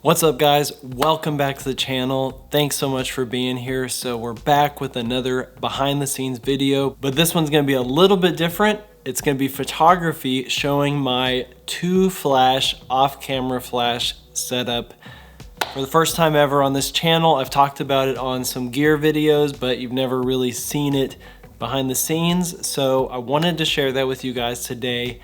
What's up guys, welcome back to the channel. Thanks so much for being here. So we're back with another behind the scenes video, but this one's gonna be a little bit different. It's gonna be photography showing my 2-flash off-camera flash setup. For the first time ever on this channel, I've talked about it on some gear videos, but you've never really seen it behind the scenes. So I wanted to share that with you guys today.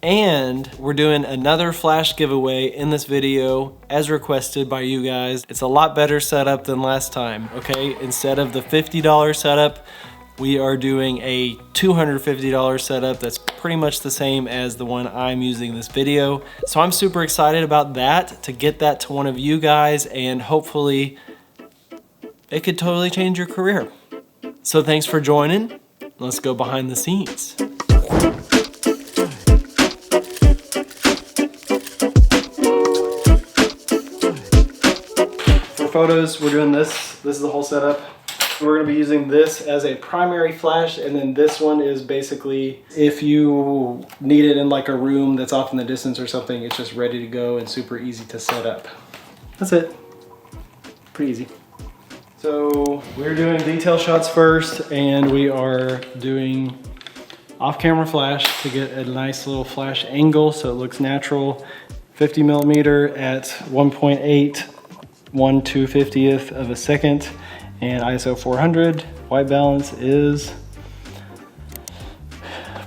And we're doing another flash giveaway in this video as requested by you guys. It's a lot better setup than last time, okay? Instead of the $50 setup, we are doing a $250 setup that's pretty much the same as the one I'm using in this video. So I'm super excited about that, to get that to one of you guys, and hopefully it could totally change your career. So thanks for joining. Let's go behind the scenes. Photos, we're doing this. This is the whole setup. We're gonna be using this as a primary flash, and then this one is basically if you need it in like a room that's off in the distance or something, it's just ready to go and super easy to set up. That's it. Pretty easy. So we're doing detail shots first, and we are doing off-camera flash to get a nice little flash angle so it looks natural. 50 millimeter at 1.8. 1/250th of a second, and ISO 400. White balance is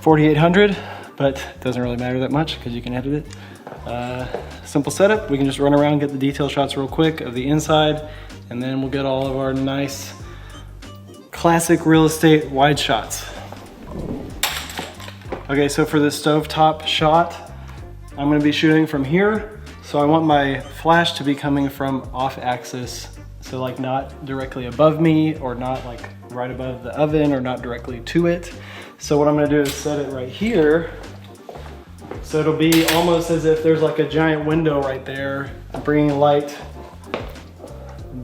4800, but it doesn't really matter that much because you can edit it. Simple setup. We can just run around, get the detail shots real quick of the inside, and then we'll get all of our nice classic real estate wide shots. Okay, so for the stovetop shot, I'm gonna be shooting from here. So I want my flash to be coming from off axis. So like not directly above me, or not like right above the oven, or not directly to it. So what I'm gonna do is set it right here. So it'll be almost as if there's like a giant window right there, bringing light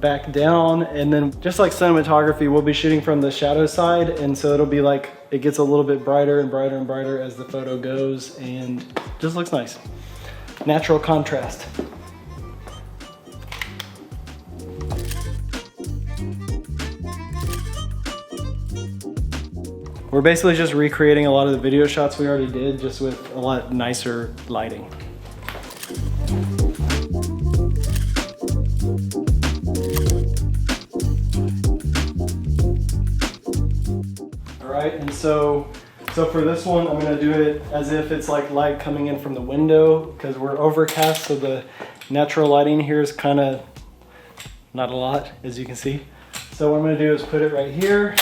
back down. And then just like cinematography, we'll be shooting from the shadow side. And so it'll be like, it gets a little bit brighter and brighter and brighter as the photo goes, and just looks nice. Natural contrast. We're basically just recreating a lot of the video shots we already did, just with a lot nicer lighting. All right, and so for this one, I'm gonna do it as if it's like light coming in from the window, because we're overcast, so the natural lighting here is kind of not a lot, as you can see. So what I'm gonna do is put it right here,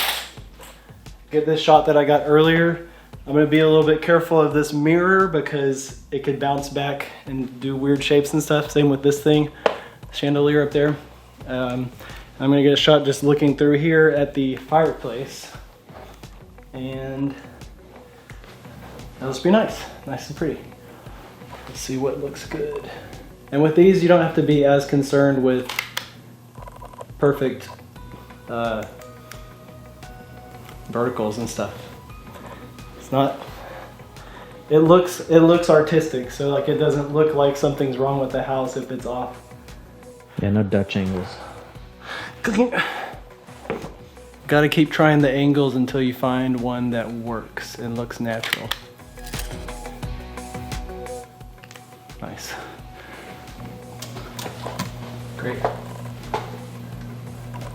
get this shot that I got earlier. I'm gonna be a little bit careful of this mirror because it could bounce back and do weird shapes and stuff. Same with this thing, chandelier up there. I'm gonna get a shot just looking through here at the fireplace, and that'll just be nice and pretty. Let's see what looks good. And with these, you don't have to be as concerned with perfect verticals and stuff. It's not, it looks artistic, so like it doesn't look like something's wrong with the house if it's off. Yeah, no Dutch angles. Gotta keep trying the angles until you find one that works and looks natural. Nice. Great.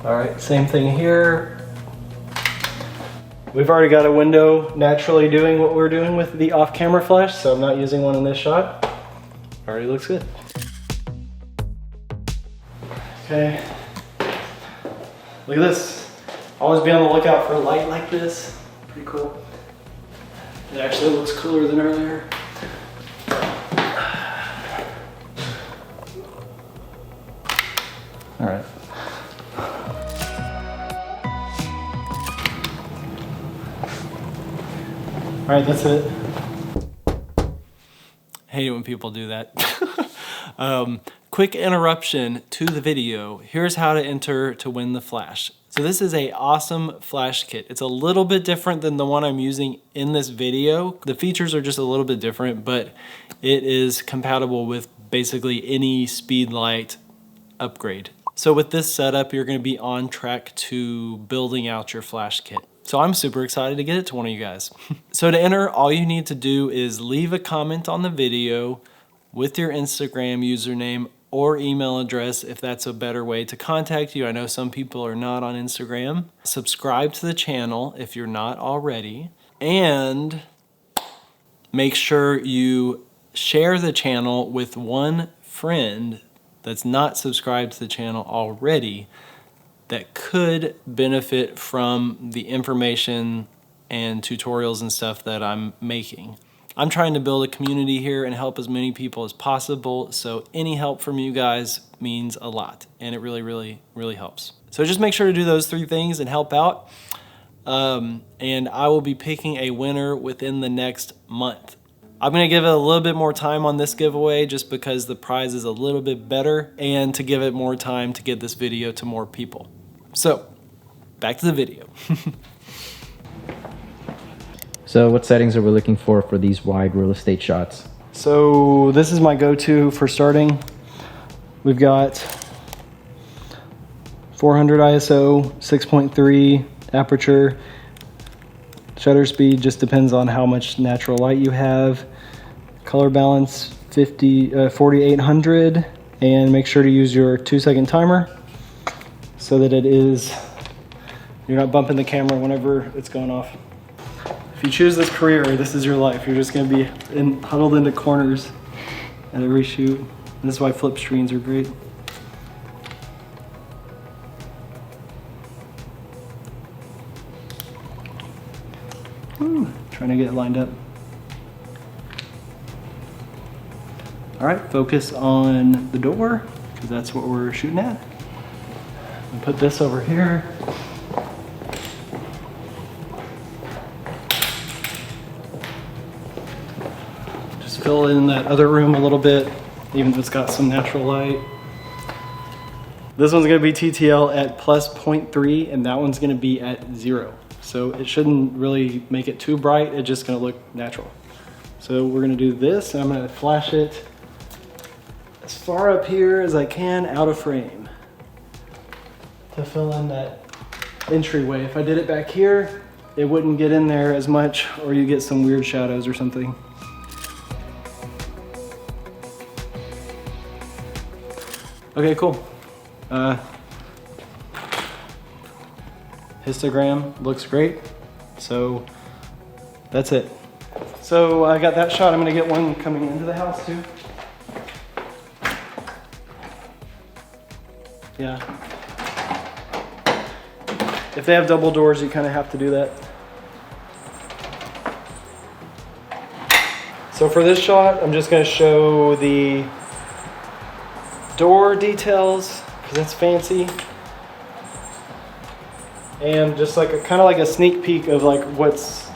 All right, same thing here. We've already got a window naturally doing what we're doing with the off-camera flash, so I'm not using one in this shot. Already looks good. Okay. Look at this. Always be on the lookout for light like this. Pretty cool. It actually looks cooler than earlier. All right. All right, that's it. I hate it when people do that. Quick interruption to the video. Here's how to enter to win the flash. So this is a awesome flash kit. It's a little bit different than the one I'm using in this video. The features are just a little bit different, but it is compatible with basically any speed light upgrade. So with this setup, you're gonna be on track to building out your flash kit. So I'm super excited to get it to one of you guys. So to enter, all you need to do is leave a comment on the video with your Instagram username or email address if that's a better way to contact you. I know some people are not on Instagram. Subscribe to the channel if you're not already. And make sure you share the channel with one friend that's not subscribed to the channel already that could benefit from the information and tutorials and stuff that I'm making. I'm trying to build a community here and help as many people as possible, so any help from you guys means a lot, and it really, really, really helps. So just make sure to do those 3 things and help out, and I will be picking a winner within the next month. I'm gonna give it a little bit more time on this giveaway just because the prize is a little bit better and to give it more time to get this video to more people. So, back to the video. So what settings are we looking for these wide real estate shots? So this is my go-to for starting. We've got 400 ISO, 6.3 aperture. Shutter speed just depends on how much natural light you have. Color balance 4800, and make sure to use your 2-second timer so that you're not bumping the camera whenever it's going off. If you choose this career, this is your life. You're just gonna be huddled into corners at every shoot. And this is why flip screens are great. Trying to get it lined up. All right, focus on the door, because that's what we're shooting at. I'll put this over here. Just fill in that other room a little bit, even if it's got some natural light. This one's gonna be TTL at plus 0.3, and that one's gonna be at 0. So it shouldn't really make it too bright, it's just gonna look natural. So we're gonna do this, and I'm gonna flash it as far up here as I can out of frame to fill in that entryway. If I did it back here, it wouldn't get in there as much, or you get some weird shadows or something. Okay, cool. Histogram looks great, so that's it. So I got that shot. I'm gonna get one coming into the house too. Yeah. If they have double doors, you kind of have to do that. So for this shot, I'm just gonna show the door details, because that's fancy. And just like kind of like a sneak peek of like what's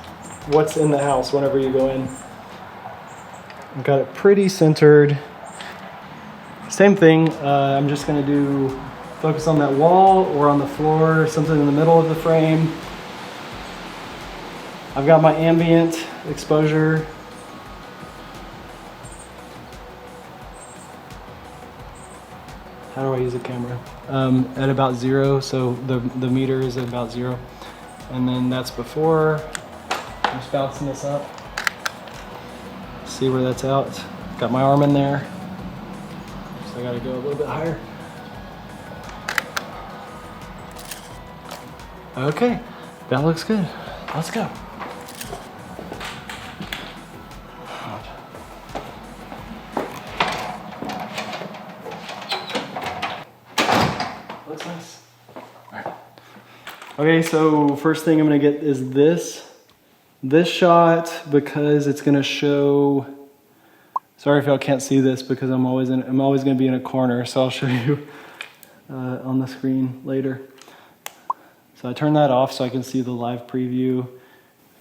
in the house whenever you go in. I've got it pretty centered. Same thing, I'm just gonna focus on that wall or on the floor, something in the middle of the frame. I've got my ambient exposure. How do I use the camera? At about 0, so the meter is at about 0. And then that's before. I'm just bouncing this up. See where that's out. Got my arm in there. So I gotta go a little bit higher. Okay, that looks good. Let's go. Looks nice. All right. Okay, so first thing I'm gonna get is this shot, because it's gonna show. Sorry if y'all can't see this, because I'm always gonna be in a corner, so I'll show you on the screen later. So I turn that off so I can see the live preview.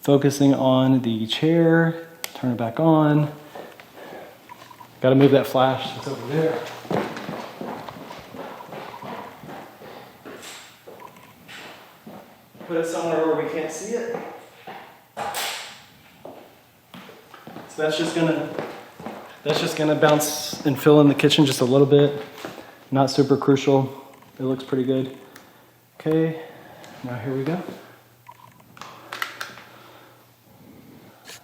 Focusing on the chair, turn it back on. Gotta move that flash, it's over there. Put it somewhere where we can't see it. So that's just gonna bounce and fill in the kitchen just a little bit. Not super crucial. It looks pretty good. Okay, now here we go.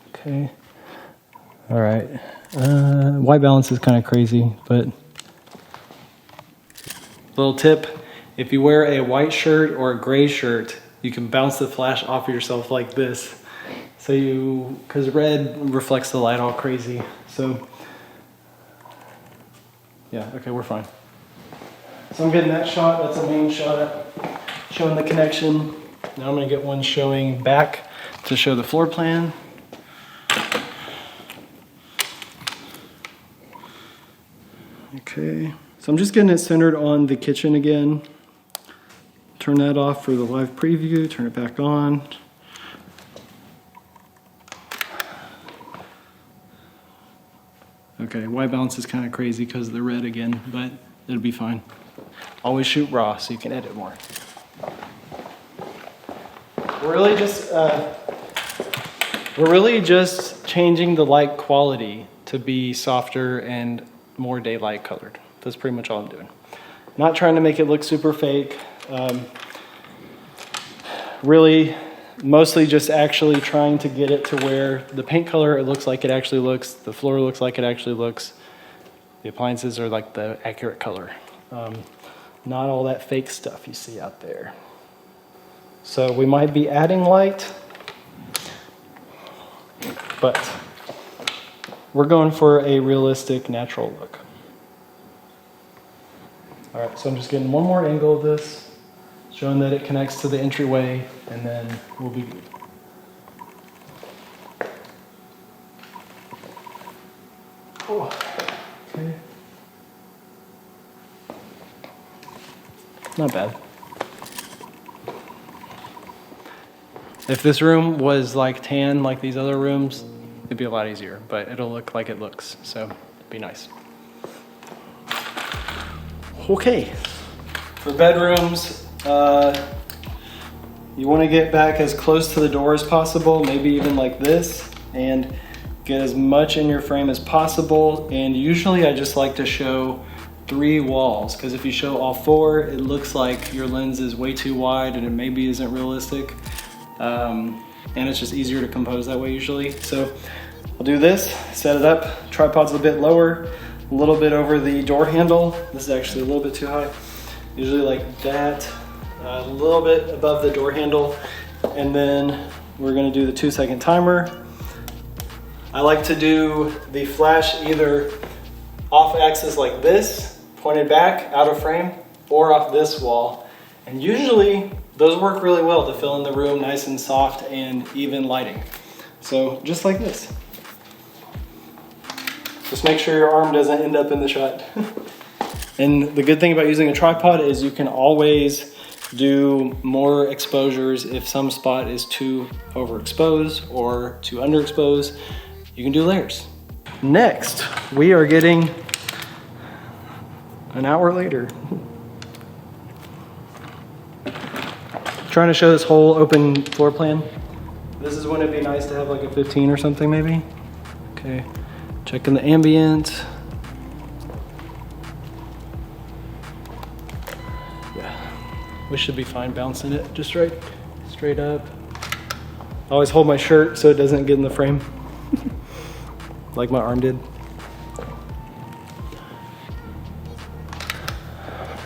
Okay. All right. White balance is kind of crazy, but little tip, if you wear a white shirt or a gray shirt, you can bounce the flash off of yourself like this. So because red reflects the light all crazy. So yeah, okay, we're fine. So I'm getting that shot, that's a main shot, showing the connection. Now I'm gonna get one showing back to show the floor plan. Okay, so I'm just getting it centered on the kitchen again. Turn that off for the live preview, turn it back on. Okay, white balance is kind of crazy because of the red again, but it'll be fine. Always shoot raw so you can edit more. We're really just changing the light quality to be softer and more daylight colored. That's pretty much all I'm doing. Not trying to make it look super fake. Really, mostly just actually trying to get it to where the paint color, it looks like it actually looks, the floor looks like it actually looks, the appliances are like the accurate color. Not all that fake stuff you see out there. So we might be adding light, but we're going for a realistic, natural look. All right, so I'm just getting one more angle of this, showing that it connects to the entryway, and then we'll be good. Oh, okay. Not bad. If this room was like tan like these other rooms, it'd be a lot easier, but it'll look like it looks, so it'd be nice. Okay, for bedrooms, you want to get back as close to the door as possible, maybe even like this, and get as much in your frame as possible. And usually I just like to show 3 walls, because if you show all 4, it looks like your lens is way too wide and it maybe isn't realistic. And it's just easier to compose that way usually. So I'll do this, set it up, tripod's a bit lower, a little bit over the door handle. This is actually a little bit too high. Usually like that, a little bit above the door handle. And then we're gonna do the 2-second timer. I like to do the flash either off axis like this, pointed back, out of frame, or off this wall. And usually those work really well to fill in the room nice and soft and even lighting. So just like this. Just make sure your arm doesn't end up in the shot. And the good thing about using a tripod is you can always do more exposures if some spot is too overexposed or too underexposed. You can do layers. Next, we are getting an hour later. Trying to show this whole open floor plan. This is when it'd be nice to have like a 15 or something maybe. Okay, checking the ambient. Yeah, we should be fine bouncing it just right, straight up. I always hold my shirt so it doesn't get in the frame. Like my arm did.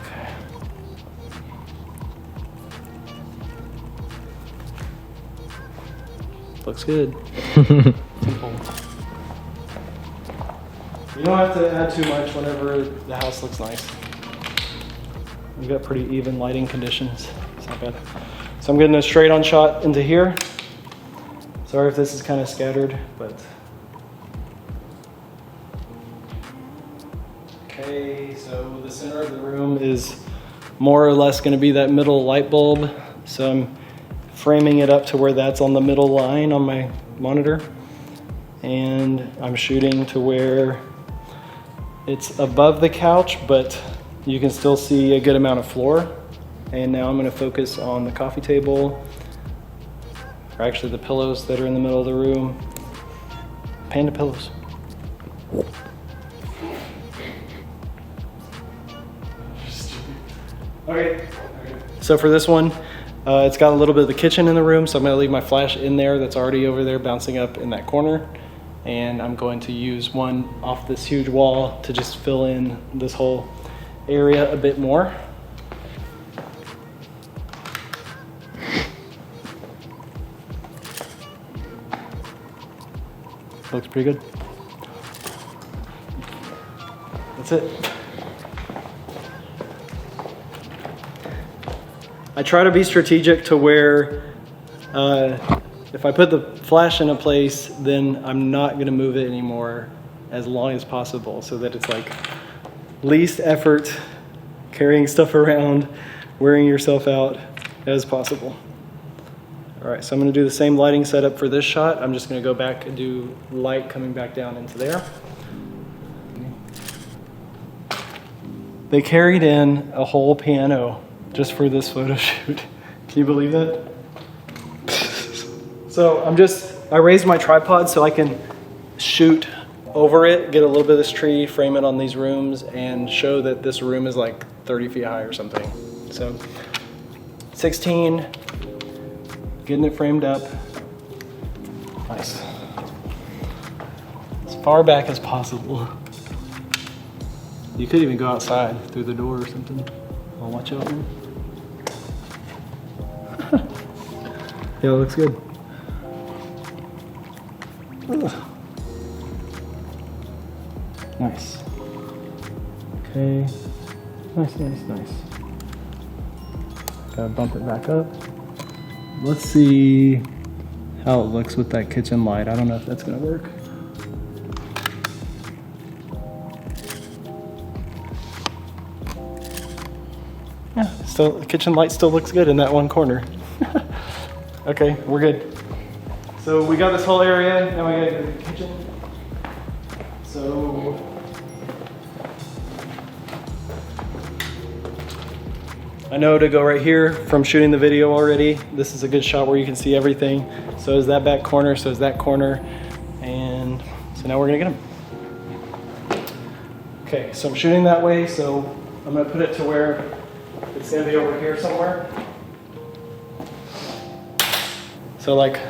Okay. Looks good. Simple. You don't have to add too much whenever the house looks nice. We've got pretty even lighting conditions. It's not bad. So I'm getting a straight on shot into here. Sorry if this is kind of scattered, but okay, so the center of the room is more or less going to be that middle light bulb. So I'm framing it up to where that's on the middle line on my monitor. And I'm shooting to where it's above the couch, but you can still see a good amount of floor. And now I'm going to focus on the coffee table, or actually the pillows that are in the middle of the room. Panda pillows. Okay. So for this one, it's got a little bit of the kitchen in the room, so I'm gonna leave my flash in there that's already over there bouncing up in that corner. And I'm going to use one off this huge wall to just fill in this whole area a bit more. Looks pretty good. That's it. I try to be strategic to where if I put the flash in a place, then I'm not gonna move it anymore as long as possible, so that it's like least effort carrying stuff around, wearing yourself out as possible. All right, so I'm gonna do the same lighting setup for this shot. I'm just gonna go back and do light coming back down into there. They carried in a whole piano just for this photo shoot. Can you believe that? So I raised my tripod so I can shoot over it, get a little bit of this tree, frame it on these rooms, and show that this room is like 30 feet high or something. So 16, getting it framed up. Nice. As far back as possible. You could even go outside through the door or something. I'll watch out, man. Yeah, it looks good. Ugh. Nice. Okay. Nice. Gotta bump it back up. Let's see how it looks with that kitchen light. I don't know if that's gonna work. Yeah, still, the kitchen light still looks good in that one corner. Okay, we're good. So we got this whole area, now we gotta go to the kitchen. So I know to go right here from shooting the video already. This is a good shot where you can see everything. So is that back corner, so is that corner. And so now we're gonna get them. Okay, so I'm shooting that way, so I'm gonna put it to where it's gonna be over here somewhere. So like,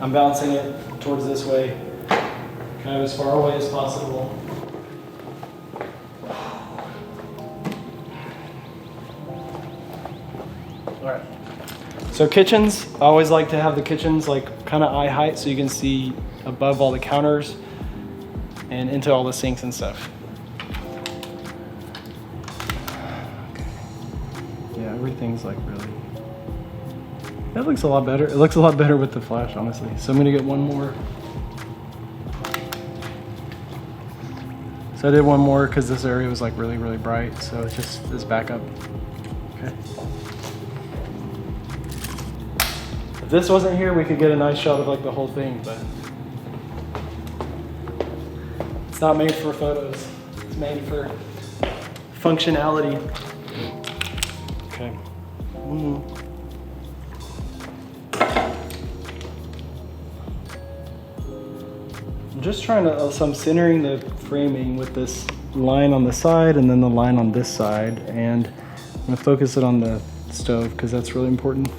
I'm bouncing it towards this way, kind of as far away as possible. All right. So kitchens, I always like to have the kitchens like kind of eye height so you can see above all the counters and into all the sinks and stuff. Okay. Yeah, everything's like really, that looks a lot better. It looks a lot better with the flash, honestly. So I'm gonna get one more. So I did one more because this area was like really, really bright. So it's just this backup. Okay. If this wasn't here, we could get a nice shot of like the whole thing, but it's not made for photos. It's made for functionality. Okay. I'm just trying to, so I'm centering the framing with this line on the side and then the line on this side, and I'm gonna focus it on the stove because that's really important.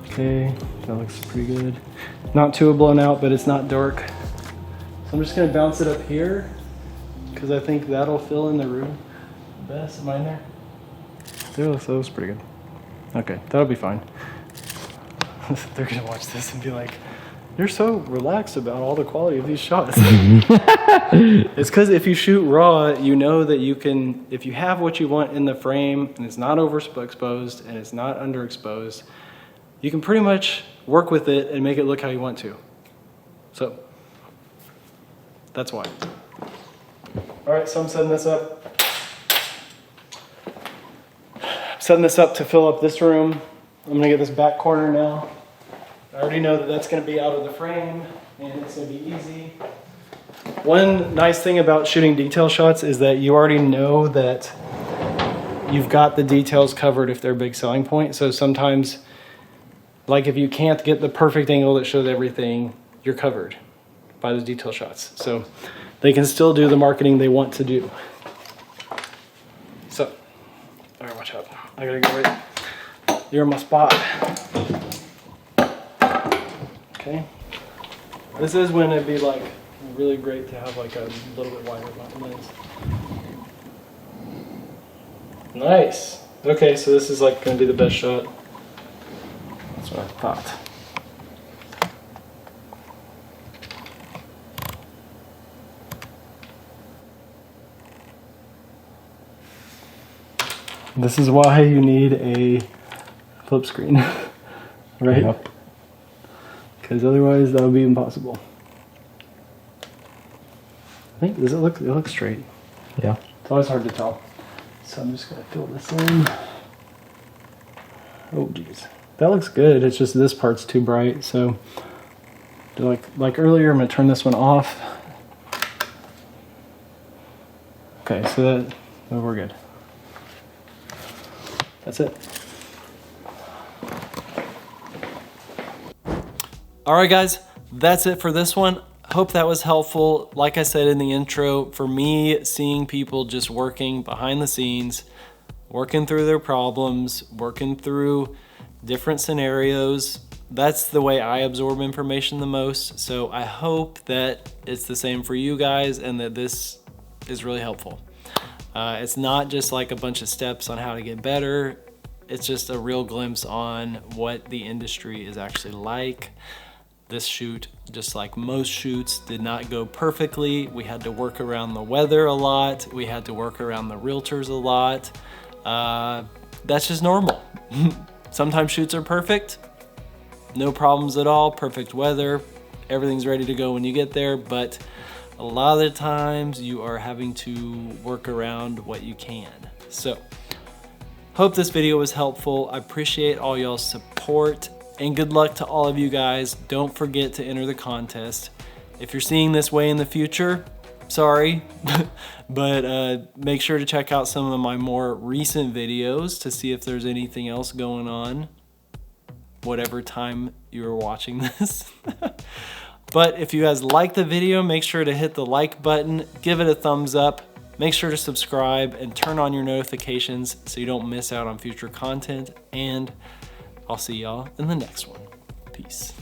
Okay, that looks pretty good. Not too blown out, but it's not dark. So I'm just gonna bounce it up here because I think that'll fill in the room best. Am I in there? There, that looks pretty good. Okay, that'll be fine. They're gonna watch this and be like, you're so relaxed about all the quality of these shots. It's because if you shoot raw, you know that you can, if you have what you want in the frame and it's not overexposed and it's not underexposed, you can pretty much work with it and make it look how you want to. So that's why. All right, so I'm setting this up. I'm setting this up to fill up this room. I'm gonna get this back corner now. I already know that that's gonna be out of the frame and it's gonna be easy. One nice thing about shooting detail shots is that you already know that you've got the details covered if they're a big selling point. So sometimes, like if you can't get the perfect angle that shows everything, you're covered by the detail shots. So they can still do the marketing they want to do. So, All right, watch out. I gotta go right. You're in my spot. Okay. This is when it'd be like really great to have like a little bit wider lens. Nice. Okay, so this is like gonna be the best shot. That's what I thought. This is why you need a flip screen, right? Yep. Because otherwise that would be impossible. I think, does it looks straight. Yeah. It's always hard to tell. So I'm just gonna fill this in. Oh geez. That looks good, it's just this part's too bright, so like earlier, I'm gonna turn this one off. Okay, so we're good. That's it. All right, guys, that's it for this one. Hope that was helpful. Like I said in the intro, for me, seeing people just working behind the scenes, working through their problems, working through different scenarios, that's the way I absorb information the most. So I hope that it's the same for you guys and that this is really helpful. It's not just like a bunch of steps on how to get better. It's just a real glimpse on what the industry is actually like. This shoot, just like most shoots, did not go perfectly. We had to work around the weather a lot. We had to work around the realtors a lot. That's just normal. Sometimes shoots are perfect, no problems at all, perfect weather, everything's ready to go when you get there, but a lot of the times you are having to work around what you can. So, hope this video was helpful. I appreciate all y'all's support and good luck to all of you guys. Don't forget to enter the contest. If you're seeing this way in the future, sorry, but make sure to check out some of my more recent videos to see if there's anything else going on, whatever time you're watching this. But if you guys like the video, make sure to hit the like button, give it a thumbs up, make sure to subscribe and turn on your notifications so you don't miss out on future content, and I'll see y'all in the next one. Peace.